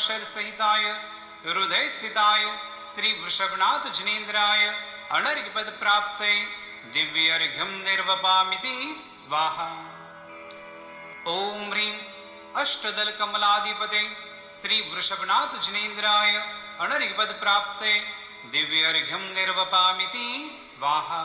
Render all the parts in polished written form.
महाव्याक्षर सहिताय हृदय स्थिताय श्री वृषभनाथ जिनेन्द्राय अनर्घ्यपद प्राप्ते दिव्य अर्घ्यम निर्वपामिति स्वाहा। ओम ह्रीं अष्टदल कमलाधिपते श्री वृषभनाथ जिनेन्द्राय अनर्घ्यपद प्राप्ते दिव्य अर्घ्यम निर्वपामिति स्वाहा।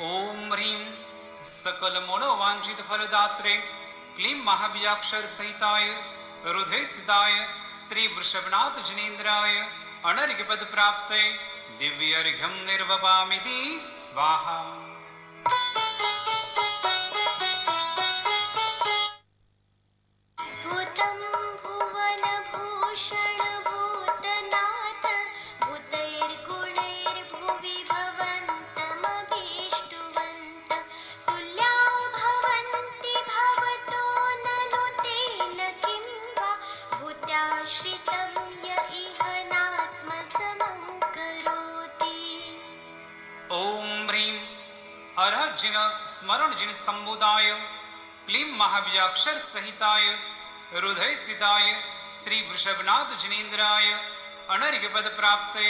ओम ह्रीं सकल मनोवांछित फलदात्रे क्लीं महाव्याक्षर सहिताय हृदय स्थिताय श्री वृषभनाथ जिनेन्द्राय अनर्घ्यपद प्राप्ते दिव्य अर्घ्यम निर्वपामिति स्वाहा। जिन स्मरण जिन संबोधाय क्लीं महाव्याक्षर सहिताय हृदय स्थिताय श्री वृषभनाथ जिनेन्द्राय अनर्घ्यपद प्राप्ते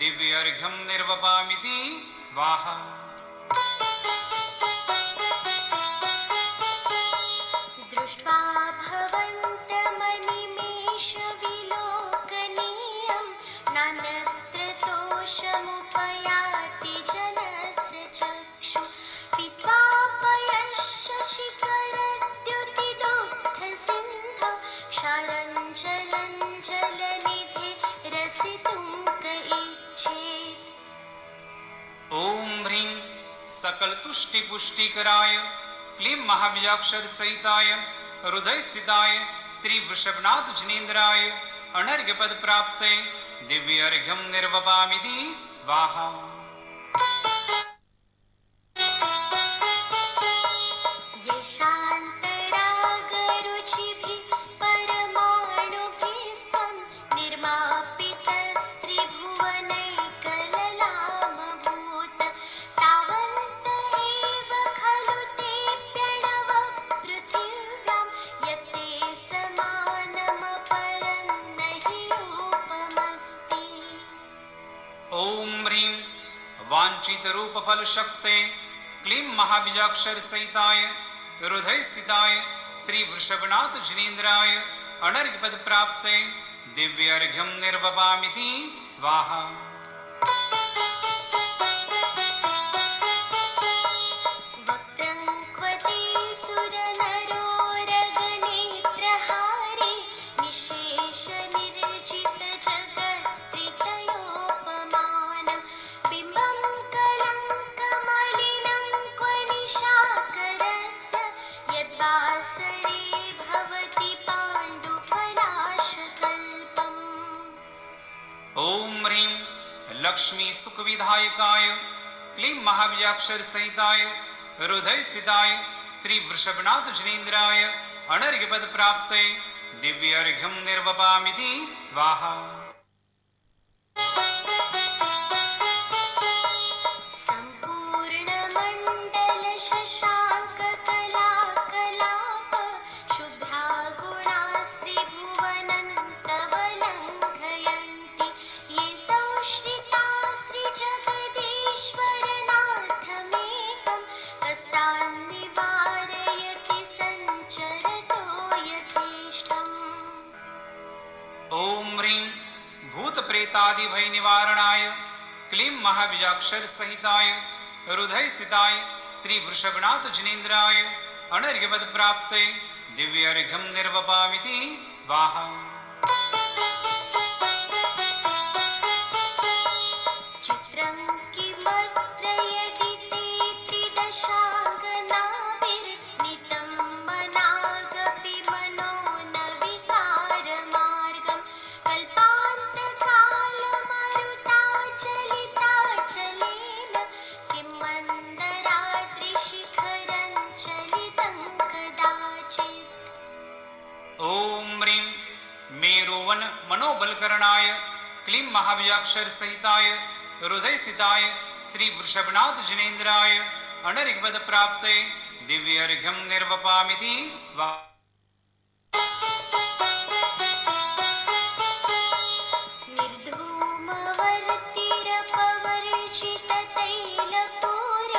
दिव्य अर्घ्यम निर्वपामिति स्वाहा। दृष्ट्वा भवन्तमनिमेष विलोकनीयं नान्यत्र तोषमुपयाति जनस्य चक्षु शिखरद्युतिदुग्धसिन्धौ क्षारञ्जलञ्जलनिधे रसितुं क इच्छेत्। ओम ह्रीं सकल तुष्टि पुष्टिकराय क्लीं महाव्याक्षर सहिताय हृदय स्थिताय श्री वृषभनाथ जिनेन्द्राय अनर्घ्यपद प्राप्ते दिव्य अर्घ्यम निर्वपामिति स्वाहा। शान्तरागरुचिभिः परमाणुभिस्तं निर्मापितस्त्रिभुवनैकललामभूत तावन्त एव खलु ते प्रणव पृथिव्यां यत्ते समानमपरं न हि रूपमस्ति। ओम ह्रीं वांछित रूप फल शक्ते क्लीं महाव्याक्षर सहिताय हृदय स्थिताय श्री वृषभनाथ जिनेन्द्राय अनर्घ्यपद प्राप्ते दिव्य अर्घ्यम निर्वपामिति स्वाहा। वक्त्रं क्वते सुरनरोरगनेत्रहारे निशेष निर्जित जगत्त्रितयोपमानं बिम्बं कलङ्कमलिनं क्व निशाकरस्य यद्वासरे भवति पाण्डुपलाशकल्पम्। ओम ह्रीं लक्ष्मी सुख विधायकाय क्लीं महाव्याक्षर सहिताय हृदय स्थिताय श्री वृषभनाथ जिनेन्द्राय अनर्घ्यपद प्राप्ते दिव्य अर्घ्यम निर्वपामिति स्वाहा। सम्पूर्णमण्डल शशाङ्ककलाकलाप शुभ्रागुणास्त्रिभुवनन्तवलङ्घयन्ति ये संश्रिता श्रीजगदीश्वरनाथमेकं कस्तान्निवारयति सञ्चरतो यथेष्टम्। ओम ह्रीं भूत प्रेतादि भय निवारणाय क्लीं महाव्याक्षर सहिताय हृदय स्थिताय श्री वृषभनाथ जिनेन्द्राय अनर्घ्यपद प्राप्ते दिव्य अर्घ्यम निर्वपामिति स्वाहा। चित्रं किमत्र यदि ते त्रिदशाङ्गनाभिर्नितं मनागपि मनो न विकारमार्गं कल्पान्तकाल मंगलकरणाय क्लीं महाबीजाक्षर सहिताय हृदय सिताय श्री वृषभनाथ जिनेन्द्राय अनरिगपद प्राप्ते दिव्यर्घ्यं निर्वपामिति स्वाहा। निर्धूमवर्तिरपवर्जिततैलपूर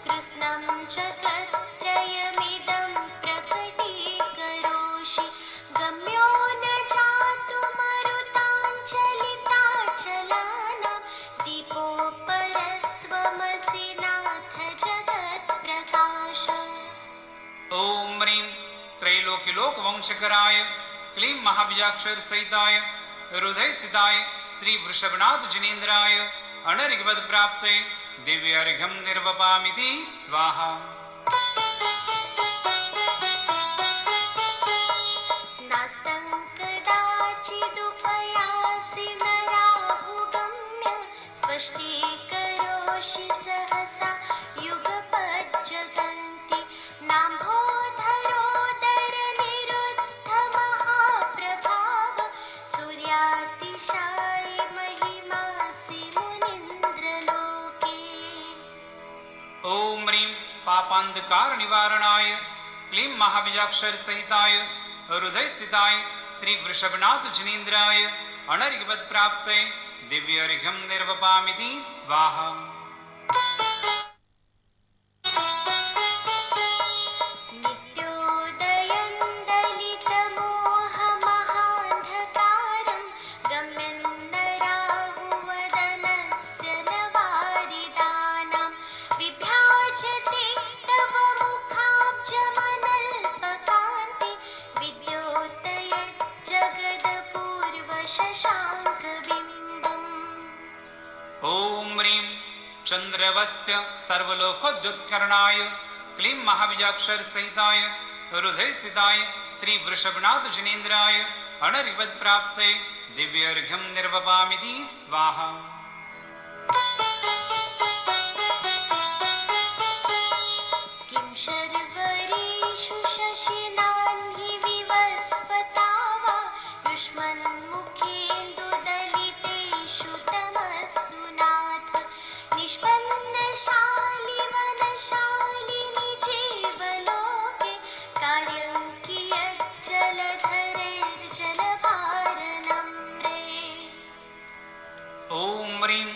कृष्णं जगत्त्रयमिदं प्रकटीकरोषि गम्यो न जातुमरुताञ्चलिताचलानां दीपोपरस्त्वमसि नाथ जगत्प्रकाश। ओम ह्रीं त्रैलोक्यलोक वंशकराय क्लीं महाबीजाक्षर सहिताय हृदय सिताय श्री वृषभनाथ जिनेन्द्राय अनरिगपद प्राप्ते दिव्यर्घ्यं निर्वपामिति स्वाहा। नास्तं कदाचिदुपयासि नराहुगम्य स्पष्टीकरोषि सहसा युगपज्जगन्ति नाम्भोधरोदरनिरुद्धमहाप्रभाव सूर्यातिशायि महिमासि मुनीन्द्रलोके। ओम ह्रीं पापान्धकार निवारणाय क्लीं महाबीजाक्षर सहिताय हृदय सिताय श्री वृषभनाथ जिनेन्द्राय अनरिगपद प्राप्ते दिव्यर्घ्यं निर्वपामिति स्वाहा। नित्योदयं दलितमोहमहान्धकारं गम्यन्नराहुवदनस्य न वारिदानां विभ्राजते तव मुखाब्जमनल्पकान्ति विद्योतयज्जगदपूर्वशशाङ्कबिम्बम्। ओम ह्रीं चंद्रवस्त्य सर्वलोकोद्युत्करणाय क्लीं महाबीजाक्षर सहिताय हृदय स्थिताय श्री वृषभनाथ जिनेन्द्राय अनरिगपद प्राप्ते दिव्यर्घ्यं निर्वपामिति स्वाहा। किं शर्वरीषु शशिनां हि विवस्वतावा युष्मन्मुखेन्दुदलितेषु तमस्सु नाथ निष्पन्नशालि वनशालिनि जीवलोके कार्यं कियज्जलधरेर्जलभारनं रे। ओम ह्रीं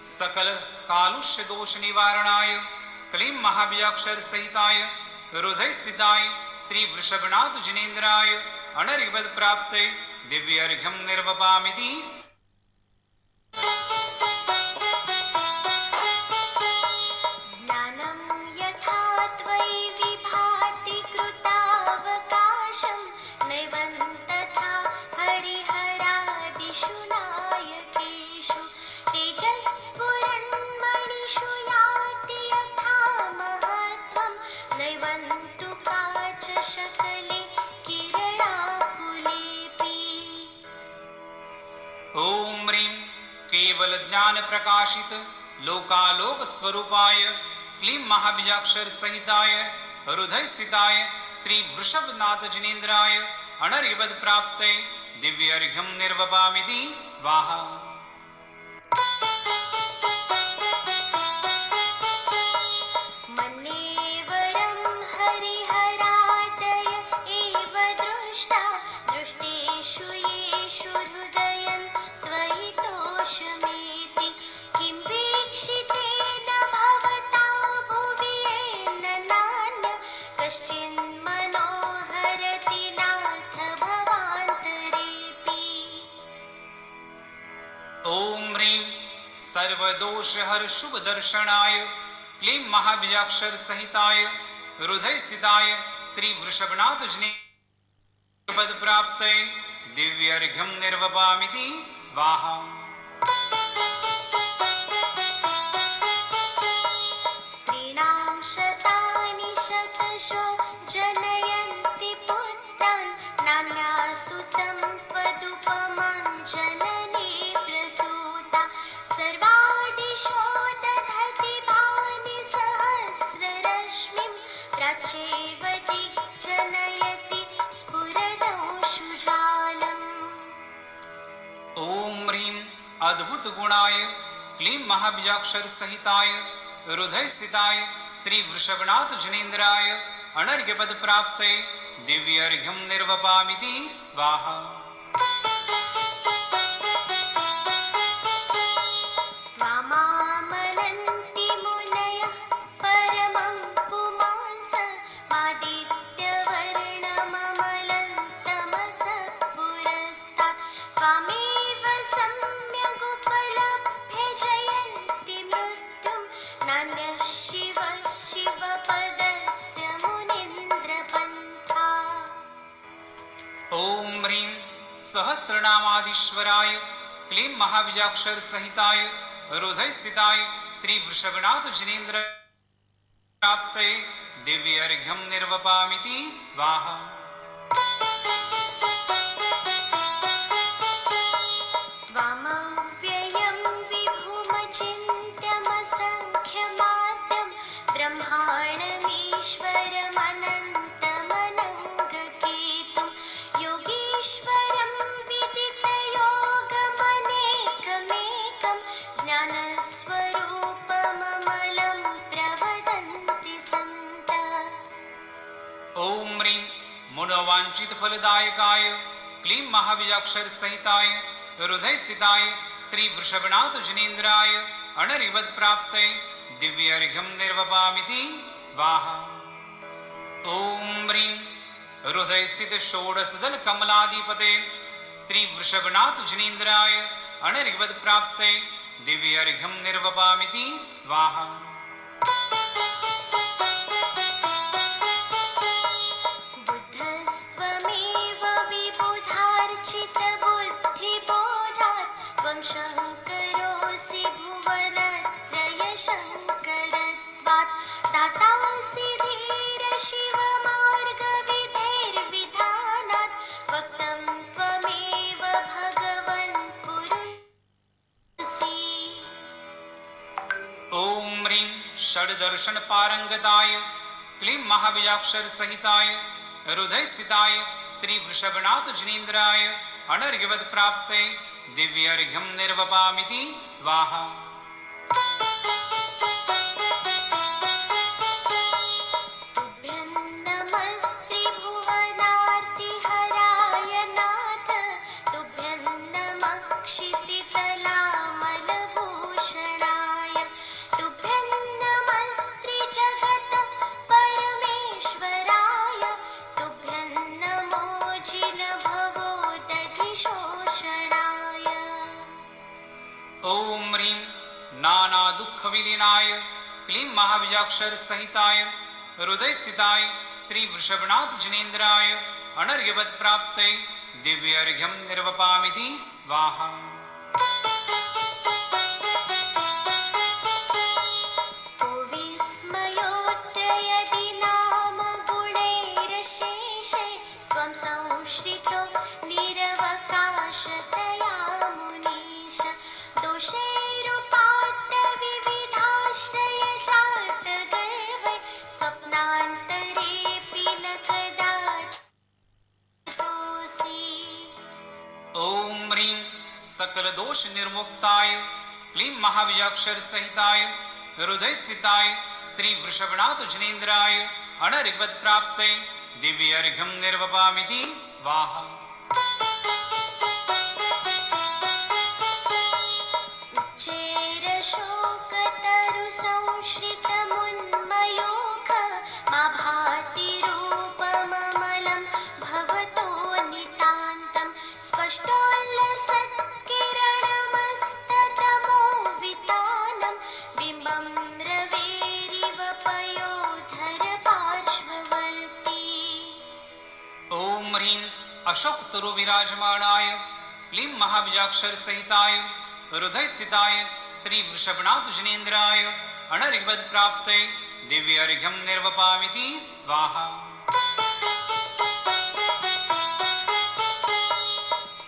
सकल कालुष्य दोष निवारणाय क्लीं महाबीजाक्षर सहिताय हृदय स्थिताय श्री वृषभनाथ जिनेन्द्राय अनरिगपद प्राप्ते दिव्यर्घ्यं निर्वपामिति ज्ञानं यथा त्वयि विभाति कृतावकाशं नैवं तथा हरिहरादिषु नायकेषु तेजस्फुरन्मणिषु याति यथा महत्त्वं नैवं तु काचशकले किरणाकुलेऽपि। ओम ह्रीं केवल ज्ञान प्रकाशित लोकालोक स्वरूपाय क्लीं महाबीजाक्षर सहिताय हृदय स्थिताय श्री वृषभनाथ जिनेन्द्राय अनरिगपद प्राप्ते दिव्यर्घ्यं निर्वपामिति स्वाहा। मन्येवरं हरिहरादय एव दृष्टा दृष्टेषु येषु हृदयं त्वयि तोषमेति किं वीक्षितेन भवता भुवि येन नान्य कश्चिन्मनोहरति नाथ भवान्तरेऽपि। ओम ह्रीं सर्वदोषहर शुभ दर्शनाय क्लीं महाबीजाक्षर सहिताय हृदय स्थिताय श्री वृषभनाथ जिनेन्द्राय प्राप्ते दिव्यर्घ्यं निर्वपामिति स्वाहा। स्त्रीणां शतानि शतशो जनयन्ति पुत्रान् नान्यासुतं त्वदुपमां जननी प्रसूता सर्वादिशो दधति भानि सहस्ररश्मिं प्राच्येव दिग्जनयति स्फुरदंशुजालम्। अद्भुत गुणाय क्लीं महाबीजाक्षर सहिताय हृदय स्थिताय श्री वृषभनाथ जनेन्द्राय अनर्घ्य पद प्राप्तये दिव्य अर्घ्यं निर्वपामिति स्वाहा। त्वामामनन्ति मुनयः परमं पुमांस आदित्यवर्णममलं तमसः पुरस्तात् त्वामेव सम्यगुपलभ्य जयन्ति मृत्युं नान्यः शिवः शिवपदस्य मुनीन्द्रपन्था। ओम ह्रीं सहस्रनामाधीश्वराय क्लीं महाबीजाक्षर सहिताय हृदय स्थिताय श्री वृषभनाथ जनेन्द्र प्राप्तये दिव्य अर्घ्यं निर्वपामिति स्वाहा। त्वामव्ययं विभुमचिन्त्यमसङ्ख्यमाद्यं ब्रह्माण्डमीश्वरमनन्तमनङ्गकेतुं योगीश्वरं विदितयोगमनेकमेकं ज्ञानस्वरूपममलं प्रवदन्ति सन्तः। ओम ह्रीं मनोवांछित फलदायकाय क्लीं महाबीजाक्षर सहिताय हृदय स्थिताय श्री वृषभनाथ जनेन्द्राय अनर्घ्यपद प्राप्तये दिव्य अर्घ्यं निर्वपामिति स्वाहा। ओम ह्रीं हृदय स्थित षोडशदल कमलाधिपते श्री वृषभनाथ जनेन्द्राय अनर्घ्यपद प्राप्तये दिव्य अर्घ्यं निर्वपामिति स्वाहा। बुद्धस्त्वमेव विबुधार्चितबुद्धिबोधात् त्वं शङ्करोऽसि भुवनत्रयशङ्करत्वात् दातासि धीरशिवमार्गविधेर्विधानात् वक्तं त्वमेव भगवन् पुरुषि। ओम ह्रीं षड्दर्शन पारंगताय क्लीं महाबीजाक्षर सहिताय हृदय स्थिताय श्री वृषभनाथ जनेन्द्राय अनर्घ्यपद प्राप्तये दिव्य अर्घ्यं निर्वपामिति स्वाहा। तुभ्यं नमस्ते भुवनार्तिहराय नाथ तुभ्यं नमः क्षितितलामलभूषणाय तुभ्यं नमस्ते जगतः परमेश्वराय तुभ्यं नमो जिनभवोदधिशोषणाय। ओम ह्रीं नाना दुख विलीनाय क्लीं महाबीजाक्षर सहिताय हृदय स्थिताय श्री वृषभनाथ जनेन्द्राय अनर्घ्यपद प्राप्तये दिव्य अर्घ्यं निर्वपामिति स्वाहा। को विस्मयोऽत्र यदि नाम गुणैरशेषे स्वं संश्रितो निरवकाशतया मुनीश दोषैरुपात्त विविधाश्रयजातगर्वै स्वप्नान्तरेऽपि न कदाचितोऽसि। ओम ह्रीं सकल दोष निर्मुक्ताय क्लीं महाबीजाक्षर सहिताय हृदय स्थिताय श्री वृषभनाथ जनेन्द्राय अनर्घ्यपद प्राप्तये दिव्य अर्घ्यं निर्वपामिति स्वाहा। उच्चैरशोकतरुसंश्रितमुन्मयोख मा भाति रूपममलं भवतो नितान्तं स्पष्टोल्लसत्किरणमस्ततमोवितानं बिम्बं रवेरिव पयोधर पार्श्ववर्ती। ओम ह्रीं अशोक तरु विराजमानाय क्लीं महाबीजाक्षर सहिताय हृदय स्थिताय श्री वृषभनाथ जनेन्द्राय अनर्घ्यपद प्राप्तये दिव्य अर्घ्यं निर्वपामिति स्वाहा।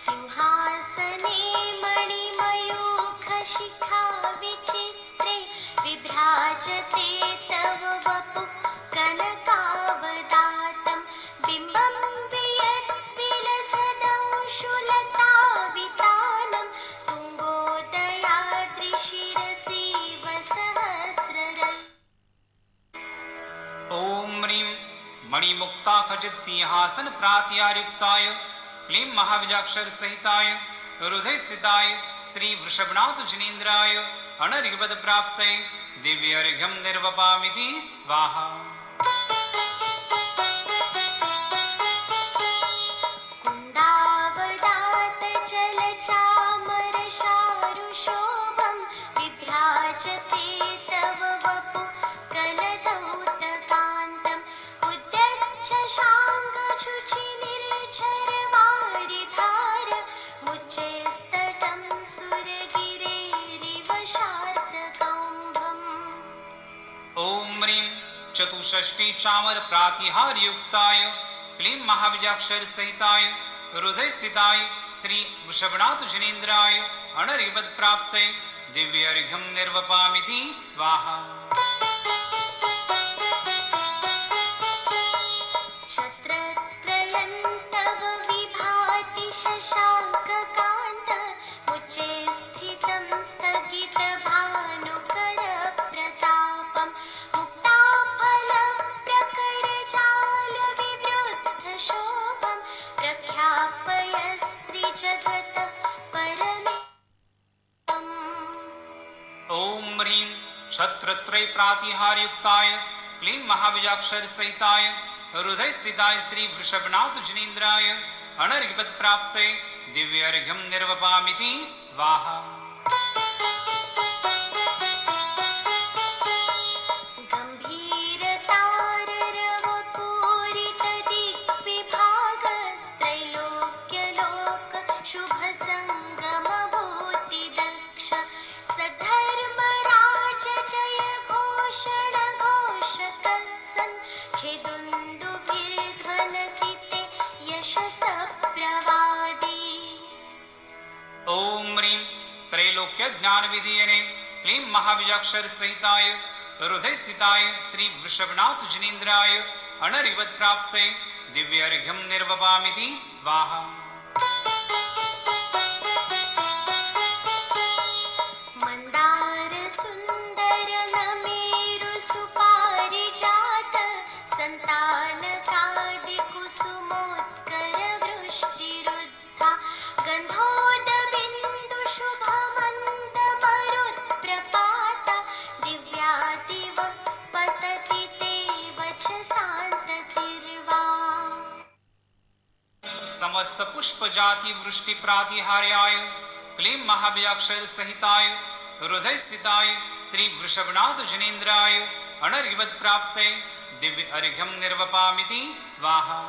सिंहासने मणिमयूखशिखा विचित्रे विभ्राजते तव वपुः कनकावदातं बिम्बं वियद्विलसदंशुलतावितानं तुङ्गोदरे ॐ ह्रीं मणिमुक्ता खचित सिंहासन प्रात्यायुक्ताय क्लीं महाबीजाक्षर सहिताय हृदय स्थिताय श्री वृषभनाथ जिनेन्द्राय अनर्घ्यपद प्राप्तये दिव्यर्घ्यं निर्वपामिति स्वाहा। कुन्दावदात चलचामर शारुशोभं विभ्राजते तव वपु कलधौतकान्तम् उद्यच्छ शाङ्खशुचिनिर्झरवारिधार मुच्चैस्तटं सुरगिरेरिव शार्दकौम्भम्। ॐ ह्रीं चतुष्षष्टि चामर प्रातिहार्युक्ताय क्लीं महाबीजाक्षर सहिताय हृदय स्थिताय श्री वृषभनाथ जिनेन्द्राय अनर्घ्यपद प्राप्तये दिव्यर्घ्यं निर्वपामिति स्वाहा। छत्रत्रयं तव विभाति शशाङ्ककान्त उच्चे स्थितं स्थगितभानुकरप्रतापं मुक्ताफलप्रकरजालविवृद्धशोभं प्रख्यापयस्त्रिजगत् परमेकम्। ॐ ह्रीं छत्रत्रय प्रातिहार्युक्ताय क्लीं महाबीजाक्षर सहिताय हृदय स्थिताय श्री वृषभनाथ जिनेन्द्राय अनर्घ्यपद प्राप्तये दिव्यर्घ्यं निर्वपामिति स्वाहा। गम्भीरताररवपूरितदिग्विभागस्त्रैलोक्यलोक शुभसङ्गमभूतिदक्ष सधर्मराज जय घोषण घोषकसन् खेदुन्दुभिर्ध्वनति ते यशसः प्रवादी। ॐ ह्रीं त्रैलोक्य ज्ञान विधीयने क्लीं महाबीजाक्षर सहिताय हृदय स्थिताय श्री वृषभनाथ जिनेन्द्राय अनर्घ्यपद प्राप्तये दिव्यर्घ्यं निर्वपामिति स्वाहा। मन्दार सुन्दर नमेरु सुपारिजात सन्तानकादिकुसुमोत्कर वृष्टिरुद्धा गन्धोदबिन्दु शुभमन्दमरुत्प्रपात दिव्यादिव पतति ते वचसान्ततिर्वा। समस्त पुष्प जाति वृष्टि प्रातिहार्याय क्लीं महाबीजाक्षर सहिताय हृदय स्थिताय श्री वृषभनाथ जिनेन्द्राय अनर्घ्यपद प्राप्तये दिव्य अर्घ्यं निर्वपामिति स्वाहा।